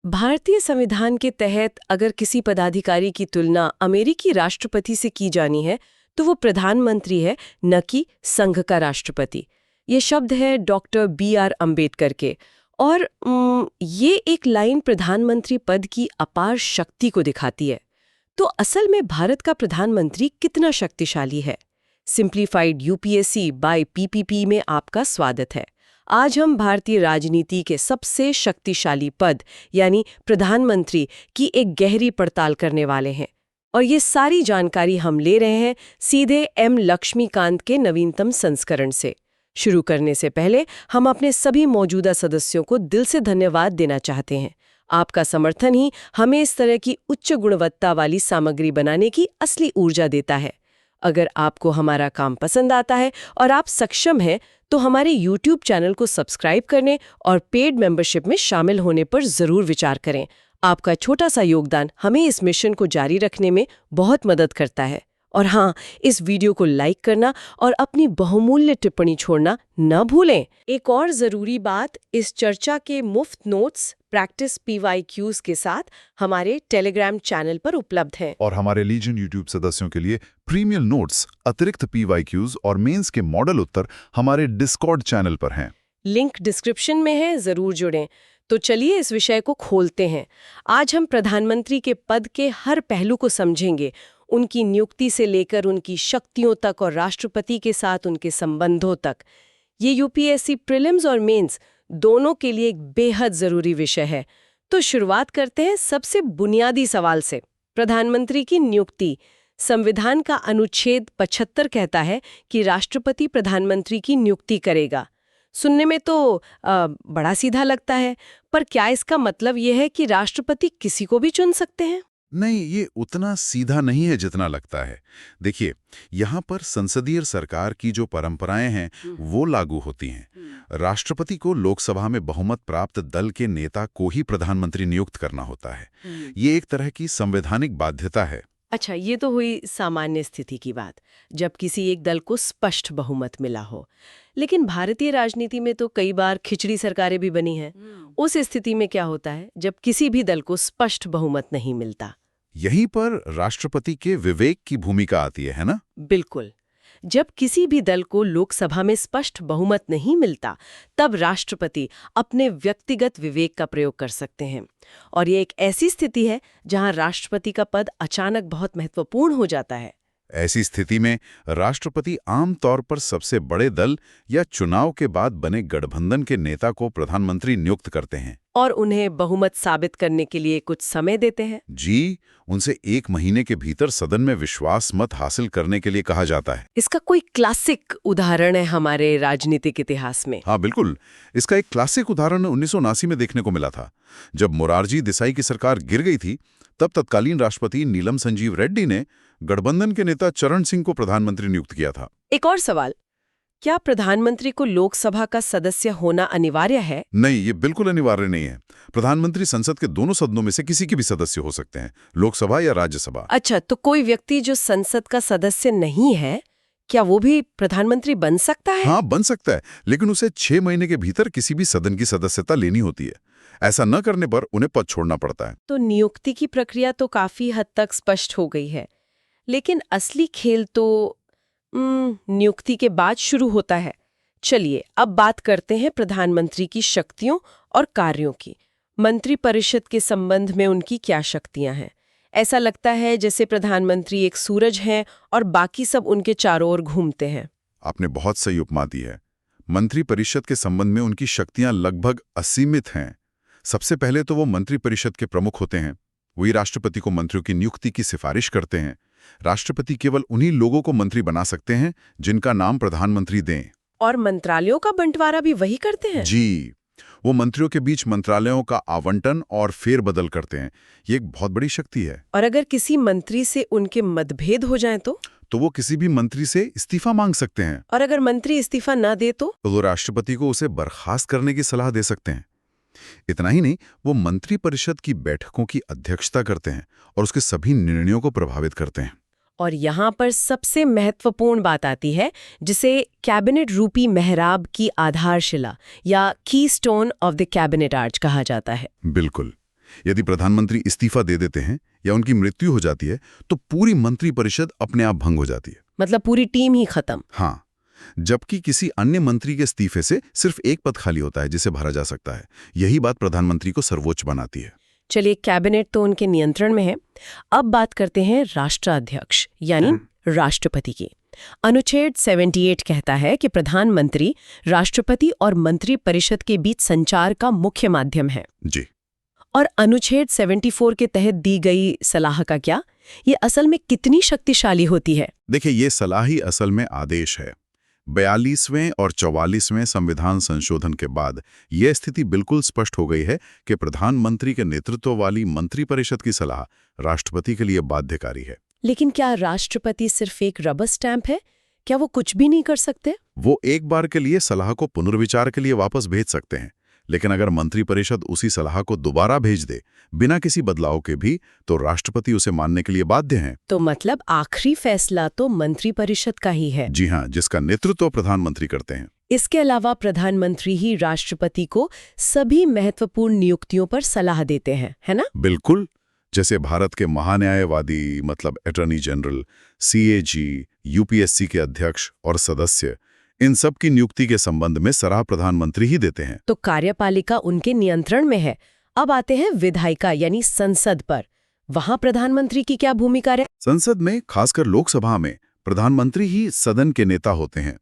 भारतीय संविधान के तहत अगर किसी पदाधिकारी की तुलना अमेरिकी राष्ट्रपति से की जानी है तो वो प्रधानमंत्री है, न कि संघ का राष्ट्रपति। ये शब्द है डॉक्टर B.R. अम्बेडकर के। और ये एक लाइन प्रधानमंत्री पद की अपार शक्ति को दिखाती है। तो असल में भारत का प्रधानमंत्री कितना शक्तिशाली है? सिंप्लीफाइड यूपीएससी बाय PPP में आपका स्वागत है। आज हम भारतीय राजनीति के सबसे शक्तिशाली पद यानी प्रधानमंत्री की एक गहरी पड़ताल करने वाले हैं। और ये सारी जानकारी हम ले रहे हैं सीधे M. लक्ष्मीकांत के नवीनतम संस्करण से। शुरू करने से पहले हम अपने सभी मौजूदा सदस्यों को दिल से धन्यवाद देना चाहते हैं। आपका समर्थन ही हमें इस तरह की उच्च गुणवत्ता वाली सामग्री बनाने की असली ऊर्जा देता है। अगर आपको हमारा काम पसंद आता है और आप सक्षम हैं तो हमारे YouTube चैनल को सब्सक्राइब करने और पेड मेंबरशिप में शामिल होने पर ज़रूर विचार करें। आपका छोटा सा योगदान हमें इस मिशन को जारी रखने में बहुत मदद करता है। और हाँ, इस वीडियो को लाइक करना और अपनी बहुमूल्य टिप्पणी छोड़ना न भूलें। एक और ज़रूरी बात, इस चर्चा के मुफ्त नोट्स प्रैक्टिस PYQs के साथ हमारे टेलीग्राम चैनल पर उपलब्ध हैं। और हमारे लीजन यूट्यूब सदस्यों के लिए प्रीमियम नोट्स, अतिरिक्त PYQs और मेंस के मॉडल उत्तर हमारे डिस्कॉर्ड चैनल पर हैं। लिंक डिस्क्रिप्शन में है, ज़रूर जुड़ें। तो चलिए इस विषय को खोलते हैं। आज हम प्रधानमंत्री के पद के हर पहलू को समझेंगे, उनकी नियुक्ति से लेकर उनकी शक्तियों तक और राष्ट्रपति के साथ उनके संबंधों तक। ये यूपीएससी प्रीलिम्स और मेंस दोनों के लिए एक बेहद ज़रूरी विषय है। तो शुरुआत करते हैं सबसे बुनियादी सवाल से। प्रधानमंत्री की नियुक्ति। संविधान का अनुच्छेद 75 कहता है कि राष्ट्रपति प्रधानमंत्री की नियुक्ति करेगा। सुनने में तो बड़ा सीधा लगता है, पर क्या इसका मतलब यह है कि राष्ट्रपति किसी को भी चुन सकते हैं? नहीं, ये उतना सीधा नहीं है जितना लगता है। देखिए, यहाँ पर संसदीय सरकार की जो परंपराएं हैं वो लागू होती हैं। राष्ट्रपति को लोकसभा में बहुमत प्राप्त दल के नेता को ही प्रधानमंत्री नियुक्त करना होता है। ये एक तरह की संवैधानिक बाध्यता है। अच्छा, ये तो हुई सामान्य स्थिति की बात, जब किसी एक दल को स्पष्ट बहुमत मिला हो। लेकिन भारतीय राजनीति में तो कई बार खिचड़ी सरकारें भी बनी हैं। उस स्थिति में क्या होता है जब किसी भी दल को स्पष्ट बहुमत नहीं मिलता? यहीं पर राष्ट्रपति के विवेक की भूमिका आती है ना? बिल्कुल। जब किसी भी दल को लोकसभा में स्पष्ट बहुमत नहीं मिलता, तब राष्ट्रपति अपने व्यक्तिगत विवेक का प्रयोग कर सकते हैं। और ये एक ऐसी स्थिति है जहां राष्ट्रपति का पद अचानक बहुत महत्वपूर्ण हो जाता है। ऐसी स्थिति में राष्ट्रपति आमतौर पर सबसे बड़े दल या चुनाव के बाद बने गठबंधन के नेता को प्रधानमंत्री नियुक्त करते हैं और उन्हें बहुमत साबित करने के लिए कुछ समय देते हैं। जी, उनसे 1 महीने के भीतर सदन में विश्वास मत हासिल करने के लिए कहा जाता है। इसका कोई क्लासिक उदाहरण है हमारे राजनीतिक इतिहास में? हाँ, बिल्कुल। इसका एक क्लासिक उदाहरण 1979 में देखने को मिला था। जब मोरारजी देसाई की सरकार गिर गई थी, तब तत्कालीन राष्ट्रपति नीलम संजीव रेड्डी ने गठबंधन के नेता चरण सिंह को प्रधानमंत्री नियुक्त किया था। एक और सवाल, क्या प्रधानमंत्री को लोकसभा का सदस्य होना अनिवार्य है? नहीं, ये बिल्कुल अनिवार्य नहीं है। प्रधानमंत्री संसद के दोनों सदनों में से किसी के भी सदस्य हो सकते हैं, लोकसभा या राज्यसभा। अच्छा, तो कोई व्यक्ति जो संसद का सदस्य नहीं है, क्या वो भी प्रधानमंत्री बन सकता है? हाँ, बन सकता है, लेकिन उसे 6 महीने के भीतर किसी भी सदन की सदस्यता लेनी होती है। ऐसा न करने पर उन्हें पद छोड़ना पड़ता है। तो नियुक्ति की प्रक्रिया तो काफी हद तक स्पष्ट हो गई है, लेकिन असली खेल तो नियुक्ति के बाद शुरू होता है। चलिए अब बात करते हैं प्रधानमंत्री की शक्तियों और कार्यों की। मंत्रिपरिषद के संबंध में उनकी क्या शक्तियां हैं? ऐसा लगता है जैसे प्रधानमंत्री एक सूरज हैं और बाकी सब उनके चारों ओर घूमते हैं। आपने बहुत सही उपमा दी है। मंत्रिपरिषद के संबंध में उनकी शक्तियां लगभग असीमित हैं। सबसे पहले तो वो मंत्रिपरिषद के प्रमुख होते हैं। वही राष्ट्रपति को मंत्रियों की नियुक्ति की सिफारिश करते हैं। राष्ट्रपति केवल उन्हीं लोगों को मंत्री बना सकते हैं जिनका नाम प्रधानमंत्री दें। और मंत्रालयों का बंटवारा भी वही करते हैं? जी, वो मंत्रियों के बीच मंत्रालयों का आवंटन और फेरबदल करते हैं। ये एक बहुत बड़ी शक्ति है। और अगर किसी मंत्री से उनके मतभेद हो जाएं तो वो किसी भी मंत्री से इस्तीफा मांग सकते हैं। और अगर मंत्री इस्तीफा ना दे तो वो राष्ट्रपति को उसे बर्खास्त करने की सलाह दे सकते हैं। इतना ही नहीं, वो मंत्रिपरिषद की बैठकों की अध्यक्षता करते हैं और उसके सभी निर्णयों को प्रभावित करते हैं। और यहाँ पर सबसे महत्वपूर्ण बात आती है, जिसे कैबिनेट रूपी मेहराब की आधारशिला या keystone of the cabinet arch कहा जाता है। बिल्कुल, यदि प्रधानमंत्री इस्तीफा दे देते हैं या उनकी मृत्यु हो जाती है तो पूरी मंत्रिपरिषद अपने आप भंग हो जाती है। मतलब पूरी टीम ही खत्म। हाँ, जबकि किसी अन्य मंत्री के इस्तीफे से सिर्फ एक पद खाली होता है जिसे भरा जा सकता है। यही बात प्रधानमंत्री को सर्वोच्च बनाती है। चलिए, कैबिनेट तो उनके नियंत्रण में है। अब बात करते हैं राष्ट्राध्यक्ष यानी राष्ट्रपति की। अनुच्छेद 78 कहता है कि प्रधानमंत्री राष्ट्रपति और मंत्रिपरिषद के बीच संचार का मुख्य माध्यम है। जी। और अनुच्छेद 74 के तहत दी गई सलाह का क्या? ये असल में कितनी शक्तिशाली होती है? देखिए, ये सलाह ही असल में आदेश है। 42वें और 44वें संविधान संशोधन के बाद यह स्थिति बिल्कुल स्पष्ट हो गई है कि प्रधानमंत्री के नेतृत्व वाली मंत्रिपरिषद की सलाह राष्ट्रपति के लिए बाध्यकारी है। लेकिन क्या राष्ट्रपति सिर्फ एक रबर स्टैंप है? क्या वो कुछ भी नहीं कर सकते? वो एक बार के लिए सलाह को पुनर्विचार के लिए वापस भेज सकते हैं, लेकिन अगर मंत्रिपरिषद उसी सलाह को दोबारा भेज दे बिना किसी बदलाव के भी, तो राष्ट्रपति उसे मानने के लिए बाध्य हैं। तो मतलब आखिरी फैसला तो मंत्रिपरिषद का ही है। जी हाँ, जिसका नेतृत्व प्रधानमंत्री करते हैं। इसके अलावा प्रधानमंत्री ही राष्ट्रपति को सभी महत्वपूर्ण नियुक्तियों पर सलाह देते हैं, है ना? बिल्कुल। जैसे भारत के महान्यायवादी मतलब अटॉर्नी जनरल, CAG, UPSC के अध्यक्ष और सदस्य, इन सब की नियुक्ति के संबंध में सलाह प्रधानमंत्री ही देते हैं। तो कार्यपालिका उनके नियंत्रण में है। अब आते हैं विधायिका यानी संसद पर। वहां प्रधानमंत्री की क्या भूमिका है? संसद में, खासकर लोकसभा में, प्रधानमंत्री ही सदन के नेता होते हैं।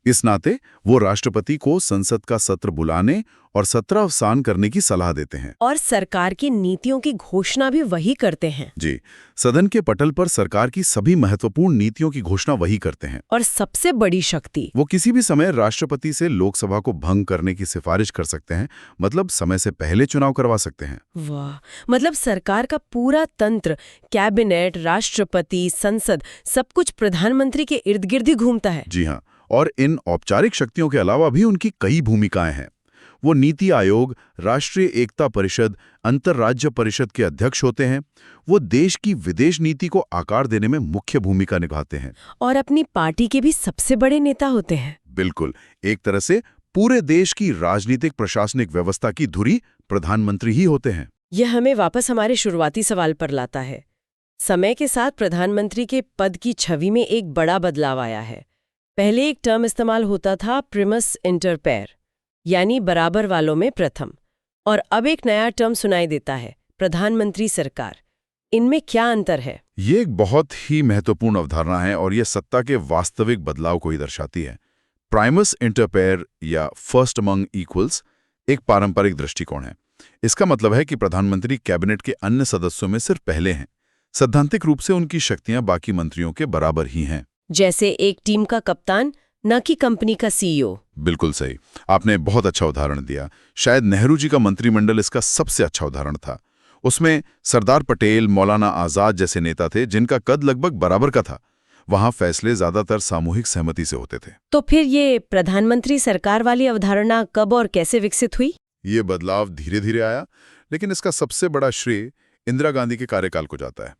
इस नाते वो राष्ट्रपति को संसद का सत्र बुलाने और सत्रावसान करने की सलाह देते हैं। और सरकार की नीतियों की घोषणा भी वही करते हैं। जी, सदन के पटल पर सरकार की सभी महत्वपूर्ण नीतियों की घोषणा वही करते हैं। और सबसे बड़ी शक्ति, वो किसी भी समय राष्ट्रपति से लोकसभा को भंग करने की सिफारिश कर सकते हैं, मतलब समय से पहले चुनाव करवा सकते हैं। वाह, मतलब सरकार का पूरा तंत्र, कैबिनेट, राष्ट्रपति, संसद, सब कुछ प्रधानमंत्री के इर्द गिर्द ही घूमता है। जी हाँ, और इन औपचारिक शक्तियों के अलावा भी उनकी कई भूमिकाएं हैं। वो नीति आयोग, राष्ट्रीय एकता परिषद, अंतर्राज्य परिषद के अध्यक्ष होते हैं। वो देश की विदेश नीति को आकार देने में मुख्य भूमिका निभाते हैं। और अपनी पार्टी के भी सबसे बड़े नेता होते हैं। बिल्कुल, एक तरह से पूरे देश की राजनीतिक प्रशासनिक व्यवस्था की धुरी प्रधानमंत्री ही होते हैं। यह हमें वापस हमारे शुरुआती सवाल पर लाता है। समय के साथ प्रधानमंत्री के पद की छवि में एक बड़ा बदलाव आया है। पहले एक टर्म इस्तेमाल होता था, प्रिमस इंटर पेर, यानी बराबर वालों में प्रथम, और अब एक नया टर्म सुनाई देता है, प्रधानमंत्री सरकार। इनमें क्या अंतर है? ये एक बहुत ही महत्वपूर्ण अवधारणा है और ये सत्ता के वास्तविक बदलाव को ही दर्शाती है। प्राइमस इंटर पेर या फर्स्ट अमंग इक्वल्स एक पारंपरिक दृष्टिकोण है। इसका मतलब है कि प्रधानमंत्री कैबिनेट के अन्य सदस्यों में सिर्फ पहले हैं। सैद्धांतिक रूप से उनकी शक्तियां बाकी मंत्रियों के बराबर ही हैं। जैसे एक टीम का कप्तान, न कि कंपनी का CEO। बिल्कुल सही, आपने बहुत अच्छा उदाहरण दिया। शायद नेहरू जी का मंत्रिमंडल इसका सबसे अच्छा उदाहरण था। उसमें सरदार पटेल, मौलाना आजाद जैसे नेता थे जिनका कद लगभग बराबर का था। वहां फैसले ज्यादातर सामूहिक सहमति से होते थे। तो फिर ये प्रधानमंत्री सरकार वाली अवधारणा कब और कैसे विकसित हुई? ये बदलाव धीरे धीरे आया, लेकिन इसका सबसे बड़ा श्रेय इंदिरा गांधी के कार्यकाल को जाता है।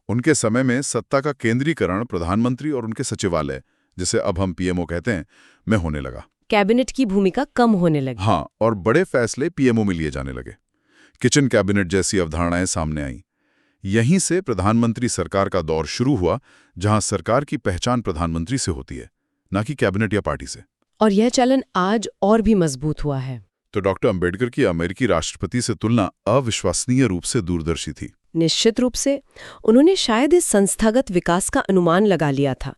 उनके समय में सत्ता का केंद्रीकरण प्रधानमंत्री और उनके सचिवालय, जिसे अब हम PMO कहते हैं, में होने लगा। कैबिनेट की भूमिका कम होने लगी। हाँ, और बड़े फैसले PMO में लिए जाने लगे। किचन कैबिनेट जैसी अवधारणाएं सामने आई। यहीं से प्रधानमंत्री सरकार का दौर शुरू हुआ, जहां सरकार की पहचान प्रधानमंत्री से होती है, न कि कैबिनेट या पार्टी से। और यह चलन आज और भी मजबूत हुआ है। तो डॉक्टर अंबेडकर की अमेरिकी राष्ट्रपति से तुलना अविश्वसनीय रूप से दूरदर्शी थी। निश्चित रूप से। उन्होंने शायद इस संस्थागत विकास का अनुमान लगा लिया था।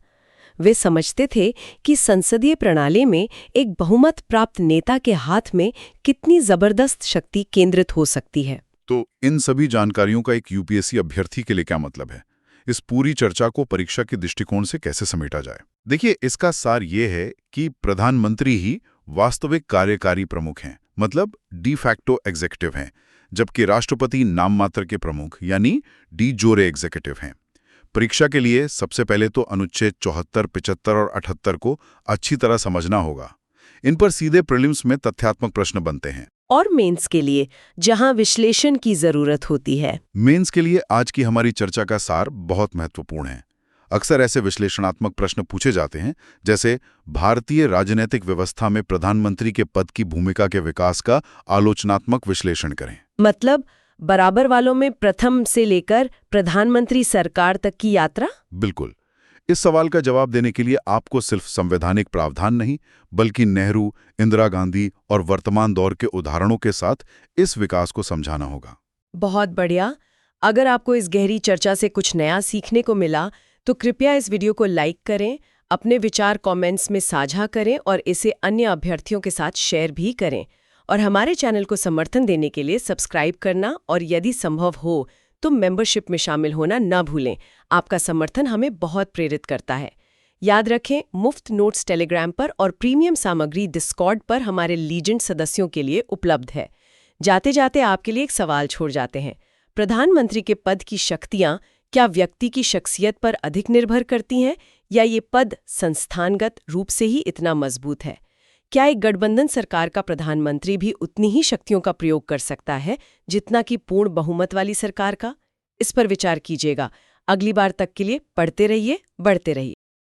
वे समझते थे कि संसदीय प्रणाली में एक बहुमत प्राप्त नेता के हाथ में कितनी जबरदस्त शक्ति केंद्रित हो सकती है। तो इन सभी जानकारियों का एक UPSC अभ्यर्थी के लिए क्या मतलब है? इस पूरी चर्चा को परीक्षा के दृष्टिकोण से कैसे समेटा जाए? देखिए, इसका सार ये है कि प्रधानमंत्री ही वास्तविक कार्यकारी प्रमुख हैं, मतलब डी फैक्टो एग्जीक्यूटिव हैं, जबकि राष्ट्रपति नाम मात्र के प्रमुख यानी डी जोरे एग्जीक्यूटिव हैं। परीक्षा के लिए सबसे पहले तो अनुच्छेद 74, 75 और 78 को अच्छी तरह समझना होगा। इन पर सीधे प्रीलिम्स में तथ्यात्मक प्रश्न बनते हैं। और मेंस के लिए, जहां विश्लेषण की जरूरत होती है। मेंस के लिए आज की हमारी चर्चा का सार बहुत महत्वपूर्ण है। अक्सर ऐसे विश्लेषणात्मक प्रश्न पूछे जाते हैं, जैसे भारतीय राजनीतिक व्यवस्था में प्रधानमंत्री के पद की भूमिका के विकास का आलोचनात्मक विश्लेषण करें। मतलब बराबर वालों में प्रथम से लेकर प्रधानमंत्री सरकार तक की यात्रा? बिल्कुल। इस सवाल का जवाब देने के लिए आपको सिर्फ संवैधानिक प्रावधान नहीं, बल्कि नेहरू, इंदिरा गांधी और वर्तमान दौर के उदाहरणों के साथ इस विकास को समझाना होगा। बहुत बढ़िया। अगर आपको इस गहरी चर्चा से कुछ नया सीखने को मिला तो कृपया इस वीडियो को लाइक करें, अपने विचार कमेंट्स में साझा करें और इसे अन्य अभ्यर्थियों के साथ शेयर भी करें। और हमारे चैनल को समर्थन देने के लिए सब्सक्राइब करना और यदि संभव हो तो मेंबरशिप में शामिल होना न भूलें। आपका समर्थन हमें बहुत प्रेरित करता है। याद रखें, मुफ्त नोट्स टेलीग्राम पर और प्रीमियम सामग्री डिस्कॉर्ड पर हमारे लीजेंड सदस्यों के लिए उपलब्ध है। जाते जाते आपके लिए एक सवाल छोड़ जाते हैं। प्रधानमंत्री के पद की शक्तियां क्या व्यक्ति की शख्सियत पर अधिक निर्भर करती हैं, या ये पद संस्थानगत रूप से ही इतना मजबूत है? क्या एक गठबंधन सरकार का प्रधानमंत्री भी उतनी ही शक्तियों का प्रयोग कर सकता है जितना कि पूर्ण बहुमत वाली सरकार का? इस पर विचार कीजिएगा। अगली बार तक के लिए पढ़ते रहिए, बढ़ते रहिए।